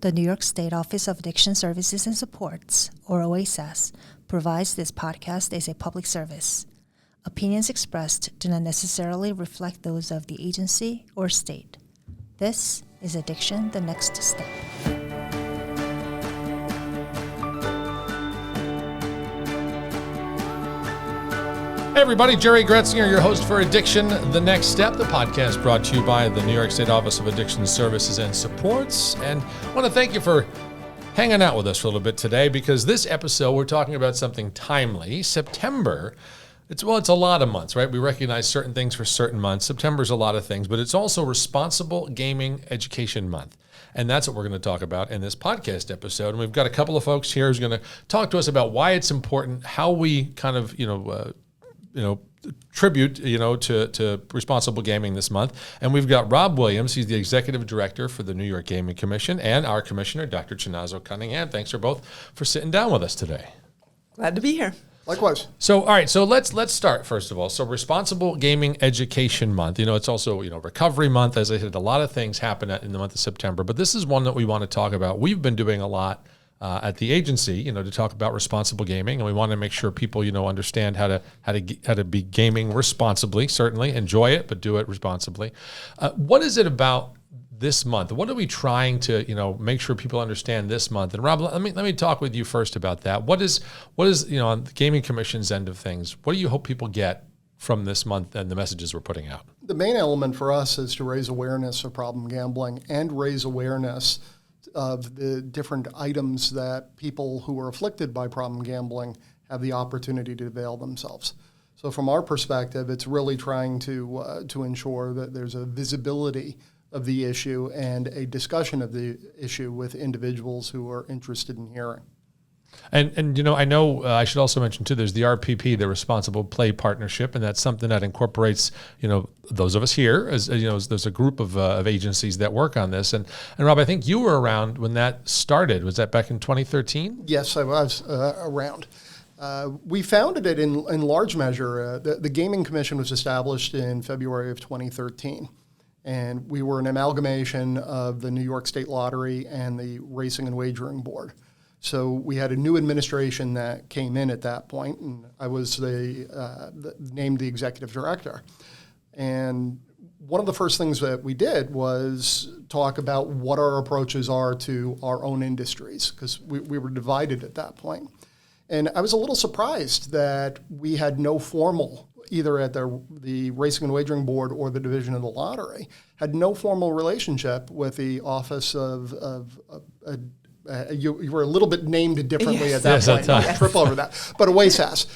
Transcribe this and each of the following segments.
The New York State Office of Addiction Services and Supports, or OASAS, provides this podcast as a public service. Opinions expressed do not necessarily reflect those of the agency or state. This is Addiction, the Next Step. Hey everybody, Jerry Gretzinger, your host for Addiction, the Next Step, the podcast brought to you by the New York State Office of Addiction Services and Supports. And I want to thank you for hanging out with us for a little bit today, because this episode we're talking about something timely. September, it's a lot of months, right? We recognize certain things for certain months. September's a lot of things, but it's also Responsible Gaming Education Month. And that's what we're going to talk about in this podcast episode. And we've got a couple of folks here who's going to talk to us about why it's important, how we kind of, tribute, to responsible gaming this month. And we've got Rob Williams. He's the executive director for the New York Gaming Commission, and our commissioner, Dr. Chinazo Cunningham. Thanks for sitting down with us today. Glad to be here. Likewise. So, all right. So let's start first of all. So, Responsible Gaming Education Month. It's also Recovery Month. As I said, a lot of things happen in the month of September, but this is one that we want to talk about. We've been doing a lot at the agency, to talk about responsible gaming, and we want to make sure people, understand how to be gaming responsibly. Certainly enjoy it, but do it responsibly. What is it about this month? What are we trying to, make sure people understand this month? And Rob, let me talk with you first about that. What is on the Gaming Commission's end of things? What do you hope people get from this month and the messages we're putting out? The main element for us is to raise awareness of problem gambling and raise awareness of the different items that people who are afflicted by problem gambling have the opportunity to avail themselves. So from our perspective, it's really trying to ensure that there's a visibility of the issue and a discussion of the issue with individuals who are interested in hearing. And I know I should also mention too, there's the RPP, the Responsible Play Partnership, and that's something that incorporates those of us here, as there's a group of agencies that work on this. And Rob, I think you were around when that started. Was that back in 2013? Yes, I was around. We founded it in large measure. The Gaming Commission was established in February of 2013. And we were an amalgamation of the New York State Lottery and the Racing and Wagering Board. So we had a new administration that came in at that point, and I was named the executive director. And one of the first things that we did was talk about what our approaches are to our own industries, because we were divided at that point. And I was a little surprised that we had no formal, either at the Racing and Wagering Board or the Division of the Lottery, had no formal relationship with the Office you were a little bit named differently at that point. I'll trip over that. But OASAS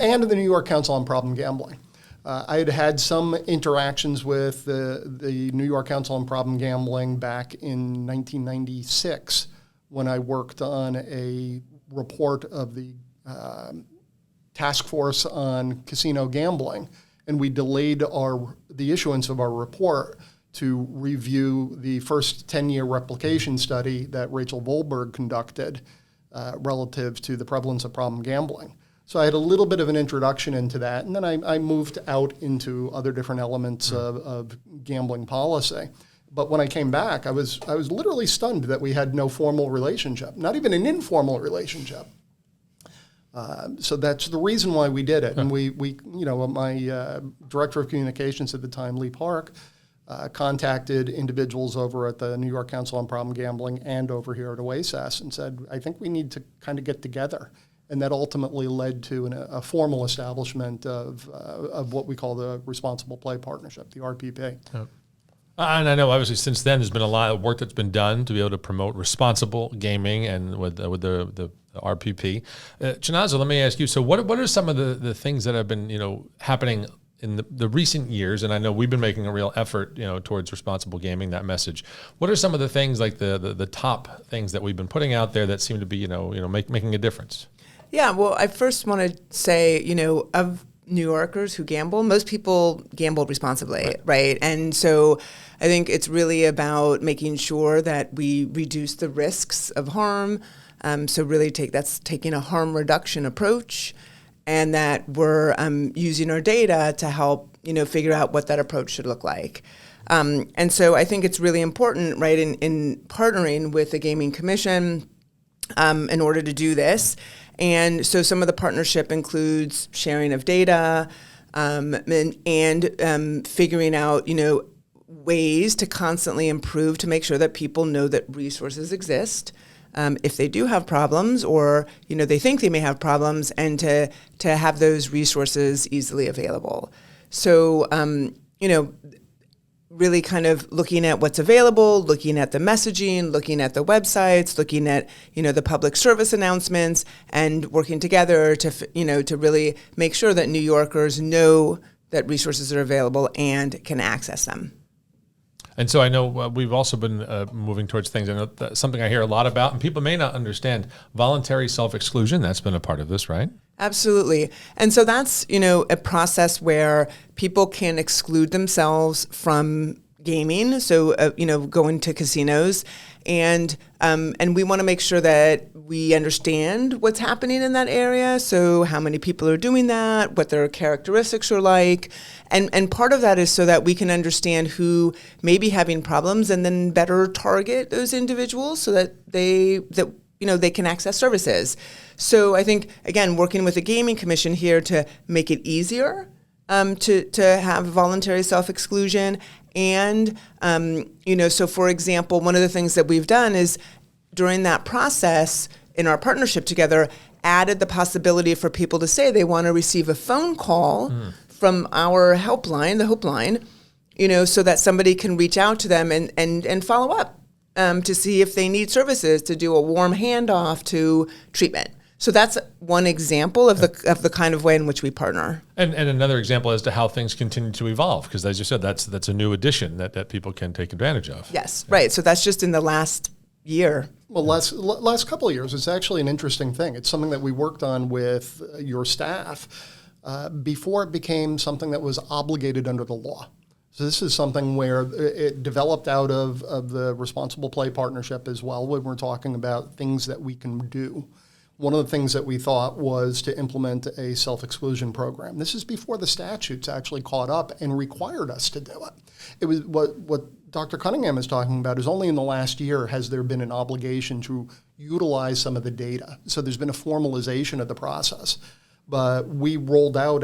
and the New York Council on Problem Gambling. I had some interactions with the New York Council on Problem Gambling back in 1996 when I worked on a report of the Task Force on Casino Gambling, and we delayed the issuance of our report to review the first 10-year replication study that Rachel Volberg conducted relative to the prevalence of problem gambling. So I had a little bit of an introduction into that, and then I moved out into other different elements of gambling policy. But when I came back, I was literally stunned that we had no formal relationship, not even an informal relationship. So that's the reason why we did it. And we my director of communications at the time, Lee Park, contacted individuals over at the New York Council on Problem Gambling and over here at OASAS and said, I think we need to kind of get together. And that ultimately led to a formal establishment of what we call the Responsible Play Partnership, the RPP. Oh. And I know, obviously, since then, there's been a lot of work that's been done to be able to promote responsible gaming and with the RPP. Chinazo, let me ask you, so what are some of the things that have been, happening in the recent years? And I know we've been making a real effort, towards responsible gaming, that message. What are some of the things, like the top things that we've been putting out there that seem to be, making a difference? Yeah, well, I first want to say, of New Yorkers who gamble, most people gamble responsibly, right? And so I think it's really about making sure that we reduce the risks of harm. So really taking a harm reduction approach, and that we're using our data to help, figure out what that approach should look like. And so I think it's really important, right, in partnering with the Gaming Commission in order to do this. And so some of the partnership includes sharing of data and figuring out, ways to constantly improve to make sure that people know that resources exist if they do have problems or, they think they may have problems, and to have those resources easily available. So, really kind of looking at what's available, looking at the messaging, looking at the websites, looking at, the public service announcements, and working together to really make sure that New Yorkers know that resources are available and can access them. And so I know we've also been moving towards things. I know that's something I hear a lot about, and people may not understand, voluntary self-exclusion. That's been a part of this, right? Absolutely. And so that's, a process where people can exclude themselves from gaming. So, going to casinos. And we want to make sure that we understand what's happening in that area. So how many people are doing that, what their characteristics are like. And part of that is so that we can understand who may be having problems and then better target those individuals so that they can access services. So I think, again, working with the Gaming Commission here to make it easier to have voluntary self-exclusion. And, so for example, one of the things that we've done is during that process in our partnership together, added the possibility for people to say they want to receive a phone call from our helpline, the Hope Line, so that somebody can reach out to them and follow up to see if they need services, to do a warm handoff to treatment. So that's one example of the kind of way in which we partner. And another example as to how things continue to evolve, because as you said, that's a new addition that people can take advantage of. Yes, right. So that's just in the last year. Well, last couple of years, it's actually an interesting thing. It's something that we worked on with your staff before it became something that was obligated under the law. So this is something where it developed out of the Responsible Play Partnership as well, when we're talking about things that we can do. One of the things that we thought was to implement a self-exclusion program. This is before the statutes actually caught up and required us to do it. It was what Dr. Cunningham is talking about is only in the last year has there been an obligation to utilize some of the data. So there's been a formalization of the process. But we rolled out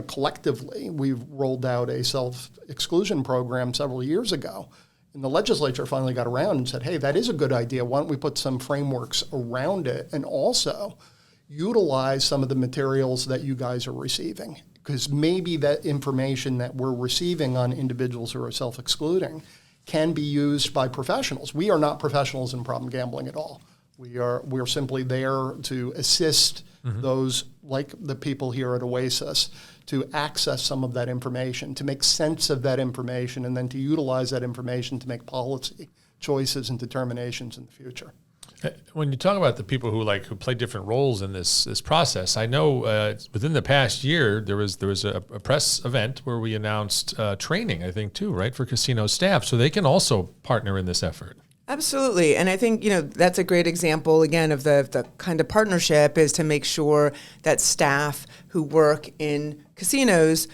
collectively, we've rolled out a self-exclusion program several years ago. And the legislature finally got around and said, hey, that is a good idea. Why don't we put some frameworks around it and also utilize some of the materials that you guys are receiving? Because maybe that information that we're receiving on individuals who are self-excluding can be used by professionals. We are not professionals in problem gambling at all. We're simply there to assist those, like the people here at OASAS, to access some of that information, to make sense of that information, and then to utilize that information to make policy choices and determinations in the future. When you talk about the people who play different roles in this process, I know within the past year there was a press event where we announced training, I think too, right, for casino staff, so they can also partner in this effort. Absolutely. And I think, that's a great example, again, of the kind of partnership is to make sure that staff who work in casinos,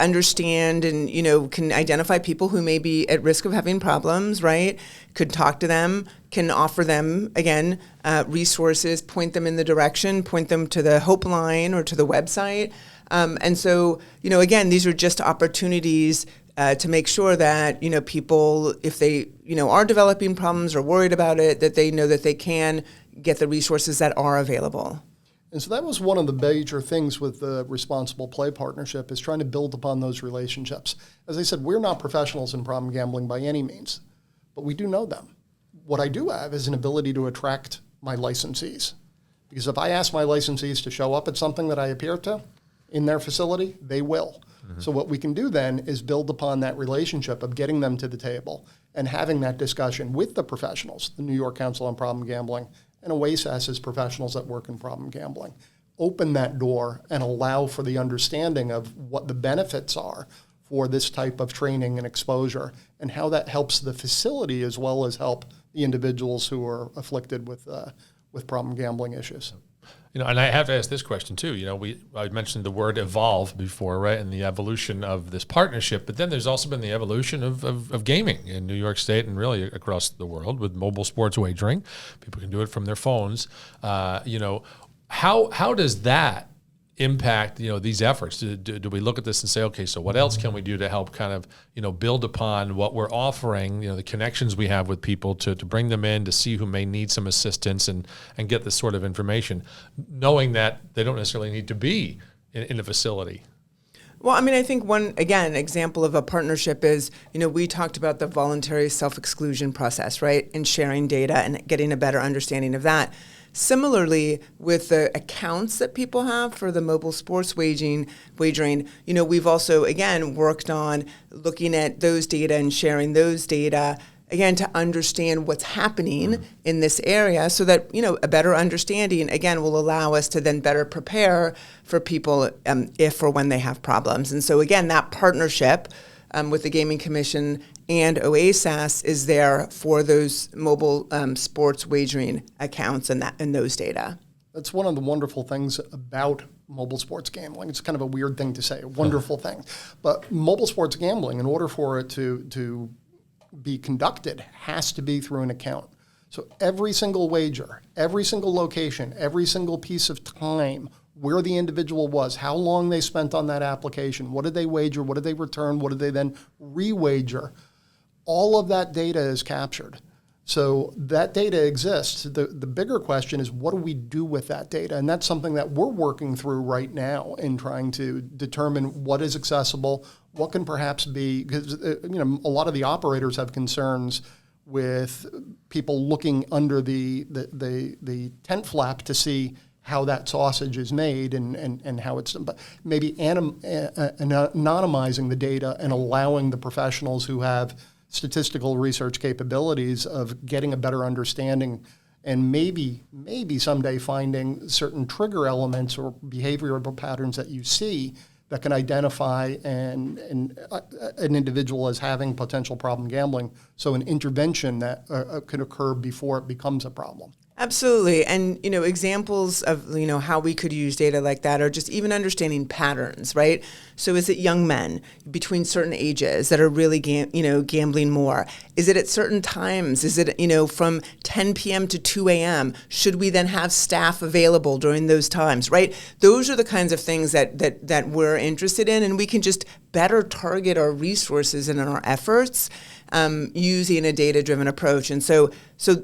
understand and, can identify people who may be at risk of having problems, right? Could talk to them, can offer them, again, resources, point them in the direction, point them to the Hope Line or to the website. And so, again, these are just opportunities to make sure that, people, if they, are developing problems or worried about it, that they know that they can get the resources that are available. And so that was one of the major things with the Responsible Play Partnership, is trying to build upon those relationships. As I said, we're not professionals in problem gambling by any means, but we do know them. What I do have is an ability to attract my licensees. Because if I ask my licensees to show up at something that I appear to in their facility, they will. So what we can do then is build upon that relationship of getting them to the table and having that discussion with the professionals, the New York Council on Problem Gambling, and OASAS as professionals that work in problem gambling. Open that door and allow for the understanding of what the benefits are for this type of training and exposure, and how that helps the facility as well as help the individuals who are afflicted with problem gambling issues. And I have to ask this question too. I mentioned the word evolve before, right? And the evolution of this partnership, but then there's also been the evolution of gaming in New York State and really across the world with mobile sports wagering. People can do it from their phones. How does that impact these efforts? Do we look at this and say, okay, so what else can we do to help kind of build upon what we're offering, the connections we have with people to bring them in to see who may need some assistance and get this sort of information, knowing that they don't necessarily need to be in a facility? Well, I mean, I think one, again, example of a partnership is, we talked about the voluntary self-exclusion process, right? And sharing data and getting a better understanding of that. Similarly, with the accounts that people have for the mobile sports wagering, we've also, again, worked on looking at those data and sharing those data, again, to understand what's happening in this area so that, a better understanding, again, will allow us to then better prepare for people if or when they have problems. And so, again, that partnership with the Gaming Commission and OASAS is there for those mobile sports wagering accounts and those data. That's one of the wonderful things about mobile sports gambling. It's kind of a weird thing to say, a wonderful thing. But mobile sports gambling, in order for it to be conducted, has to be through an account. So every single wager, every single location, every single piece of time, where the individual was, how long they spent on that application, what did they wager, what did they return, what did they then re-wager, all of that data is captured. So that data exists. The bigger question is, what do we do with that data? And that's something that we're working through right now in trying to determine what is accessible, what can perhaps be, because a lot of the operators have concerns with people looking under the tent flap to see how that sausage is made and how it's done. But maybe anonymizing the data and allowing the professionals who have statistical research capabilities of getting a better understanding and maybe someday finding certain trigger elements or behavioral patterns that you see that can identify an individual as having potential problem gambling, so an intervention that could occur before it becomes a problem. Absolutely. And, examples of, how we could use data like that are just even understanding patterns, right? So is it young men between certain ages that are really, gambling more? Is it at certain times? Is it, from 10 p.m. to 2 a.m.? Should we then have staff available during those times, right? Those are the kinds of things that we're interested in, and we can just better target our resources and our efforts using a data-driven approach. And so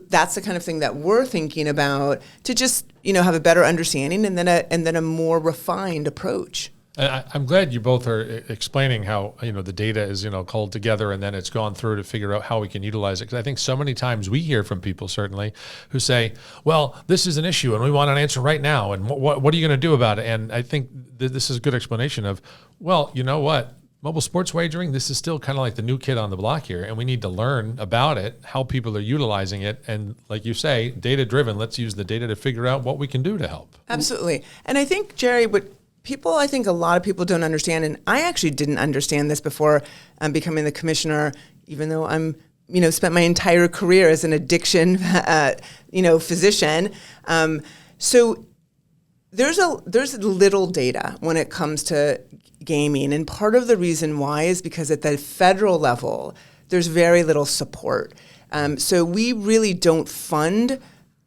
that's the kind of thing that we're thinking about to just, have a better understanding and then a more refined approach. I'm glad you both are explaining how, the data is, culled together and then it's gone through to figure out how we can utilize it. Because I think so many times we hear from people, certainly, who say, well, this is an issue and we want an answer right now. And what are you going to do about it? And I think this is a good explanation of, well, you know what? Mobile sports wagering, this is still kind of like the new kid on the block here, and we need to learn about it, how people are utilizing it, and like you say, data-driven, let's use the data to figure out what we can do to help. Absolutely. And I think, Jerry, I think a lot of people don't understand, and I actually didn't understand this before becoming the commissioner, even though I'm, spent my entire career as an addiction, physician. So there's little data when it comes to gaming, and part of the reason why is because at the federal level, there's very little support. So we really don't fund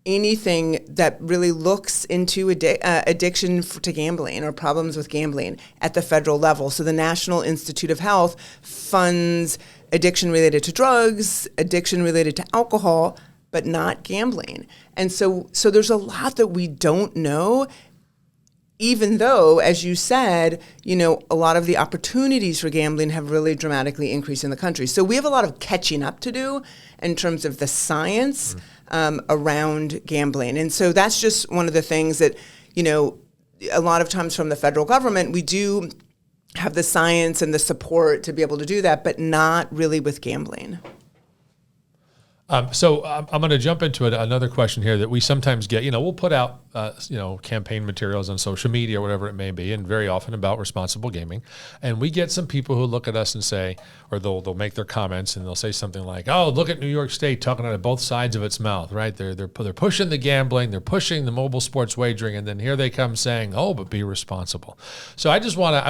anything that really looks into addiction to gambling or problems with gambling at the federal level. So the National Institute of Health funds addiction related to drugs, addiction related to alcohol, but not gambling. And so there's a lot that we don't know, even though, as you said, a lot of the opportunities for gambling have really dramatically increased in the country. So we have a lot of catching up to do in terms of the science around gambling. And so that's just one of the things that, a lot of times from the federal government, we do have the science and the support to be able to do that, but not really with gambling. So I'm going to jump into another question here that we sometimes get. We'll put out, campaign materials on social media or whatever it may be, and very often about responsible gaming. And we get some people who look at us and say, or they'll make their comments and they'll say something like, "Oh, look at New York State talking out of both sides of its mouth, right? They're pushing the gambling, they're pushing the mobile sports wagering, and then here they come saying, oh, but be responsible." So I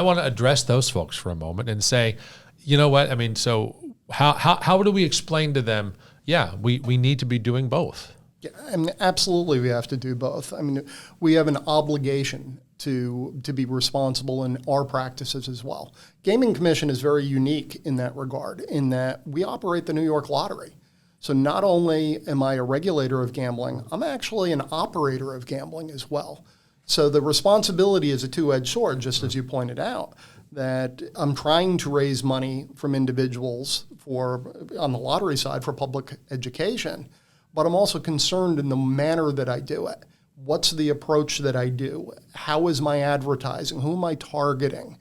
want to address those folks for a moment and say, you know what? I mean, so how do we explain to them? Yeah, we need to be doing both. Yeah, I mean, absolutely, we have to do both. I mean, we have an obligation to be responsible in our practices as well. Gaming Commission is very unique in that regard, in that we operate the New York Lottery. So not only am I a regulator of gambling, I'm actually an operator of gambling as well. So the responsibility is a two-edged sword, just as you pointed out, that I'm trying to raise money from individuals on the lottery side for public education, but I'm also concerned in the manner that I do it. What's the approach that I do? How is my advertising? Who am I targeting?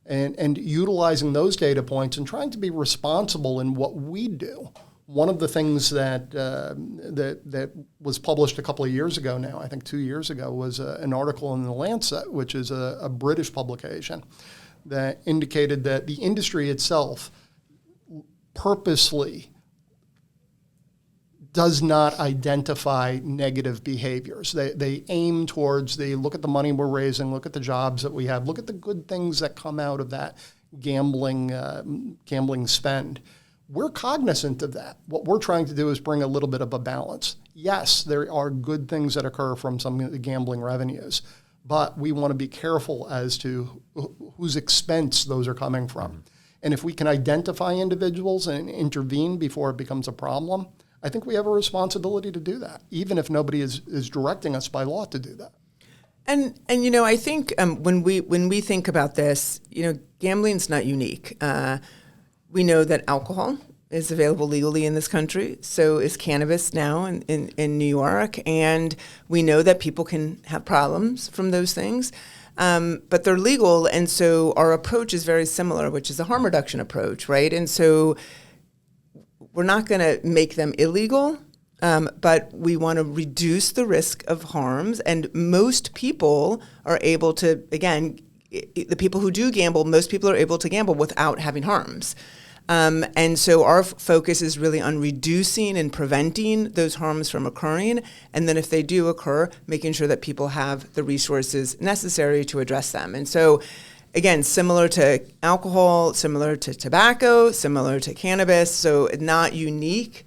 And utilizing those data points and trying to be responsible in what we do. One of the things that was published a couple of years ago now, I think 2 years ago, was an article in The Lancet, which is a British publication, that indicated that the industry itself purposely does not identify negative behaviors. They aim towards look at the money we're raising, look at the jobs that we have, look at the good things that come out of that gambling spend. We're cognizant of that. What we're trying to do is bring a little bit of a balance. Yes, there are good things that occur from some of the gambling revenues, but we want to be careful as to whose expense those are coming from. Mm-hmm. And if we can identify individuals and intervene before it becomes a problem, I think we have a responsibility to do that, even if nobody is directing us by law to do that. And I think when we think about this, gambling's not unique. We know that alcohol is available legally in this country. So is cannabis now in New York. And we know that people can have problems from those things, but they're legal. And so our approach is very similar, which is a harm reduction approach, right? And so we're not going to make them illegal, but we want to reduce the risk of harms. And most people are able to, again, the people who do gamble, most people are able to gamble without having harms. And so our focus is really on reducing and preventing those harms from occurring. And then if they do occur, making sure that people have the resources necessary to address them. And so, again, similar to alcohol, similar to tobacco, similar to cannabis, so not unique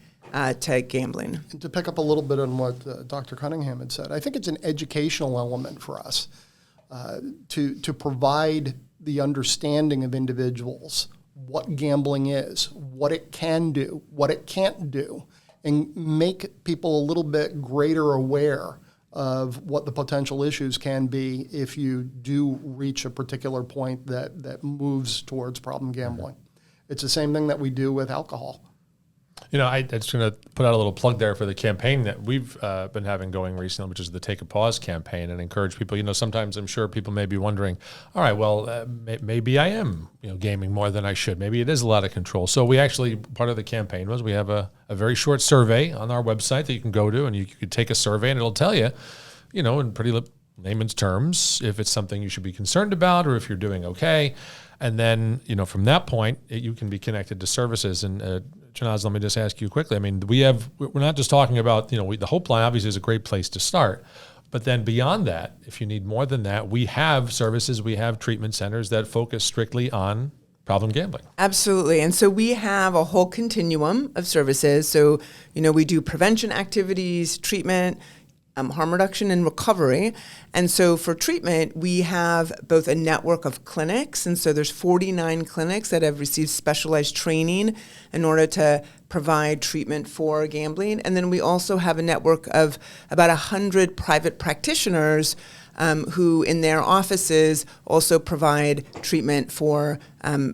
to gambling. And to pick up a little bit on what Dr. Cunningham had said, I think it's an educational element for us to provide the understanding of individuals what gambling is, what it can do, what it can't do, and make people a little bit greater aware of what the potential issues can be if you do reach a particular point that moves towards problem gambling. It's the same thing that we do with alcohol. I just going to put out a little plug there for the campaign that we've been having going recently, which is the Take a Pause campaign, and encourage people. Sometimes I'm sure people may be wondering, all right, well, maybe I am, gaming more than I should. Maybe it is a lot of control. So we actually, part of the campaign was we have a very short survey on our website that you can go to, and you could take a survey, and it'll tell you, in pretty layman's terms, if it's something you should be concerned about or if you're doing okay. And then, from that point, you can be connected to services. And Janaz, let me just ask you quickly. I mean, we're not just talking about, the Hope Line obviously is a great place to start. But then beyond that, if you need more than that, we have services, we have treatment centers that focus strictly on problem gambling. Absolutely. And so we have a whole continuum of services. So, we do prevention activities, treatment, harm reduction and recovery. And so for treatment, we have both a network of clinics. And so there's 49 clinics that have received specialized training in order to provide treatment for gambling. And then we also have a network of about 100 private practitioners who in their offices also provide treatment for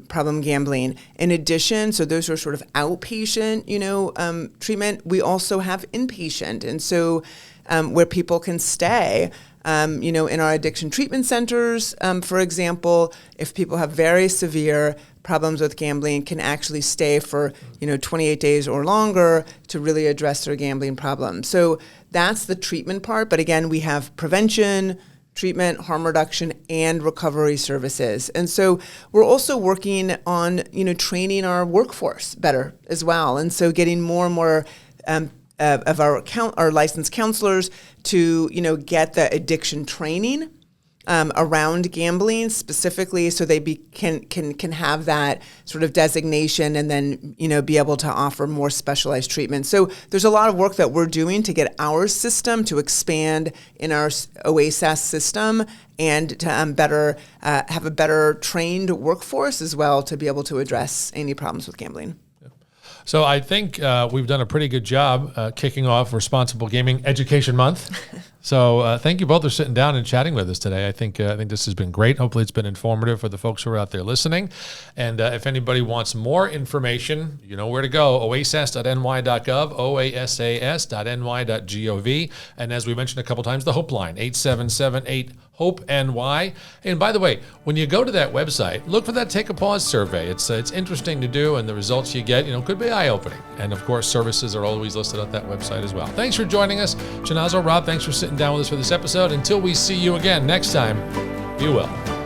problem gambling. In addition, so those are sort of outpatient, treatment. We also have inpatient. And so where people can stay, in our addiction treatment centers, for example, if people have very severe problems with gambling can actually stay for 28 days or longer to really address their gambling problem. So that's the treatment part. But again, we have prevention, treatment, harm reduction, and recovery services. And so we're also working on, training our workforce better as well. And so getting more and more of our licensed counselors to, get the addiction training around gambling specifically, so they can have that sort of designation and then be able to offer more specialized treatment. So there's a lot of work that we're doing to get our system to expand in our OASAS system and to have a better trained workforce as well to be able to address any problems with gambling. So I think we've done a pretty good job kicking off Responsible Gaming Education Month. So thank you both for sitting down and chatting with us today. I think this has been great. Hopefully it's been informative for the folks who are out there listening. And if anybody wants more information, you know where to go, oasas.ny.gov, oasas.ny.gov. And as we mentioned a couple times, the Hope line, 877-8-HOPE-NY. And by the way, when you go to that website, look for that Take a Pause survey. It's interesting to do, and the results you get, could be eye-opening. And of course, services are always listed on that website as well. Thanks for joining us. Chinazo, Rob, thanks for sitting down with us for this episode. Until we see you again next time, be well.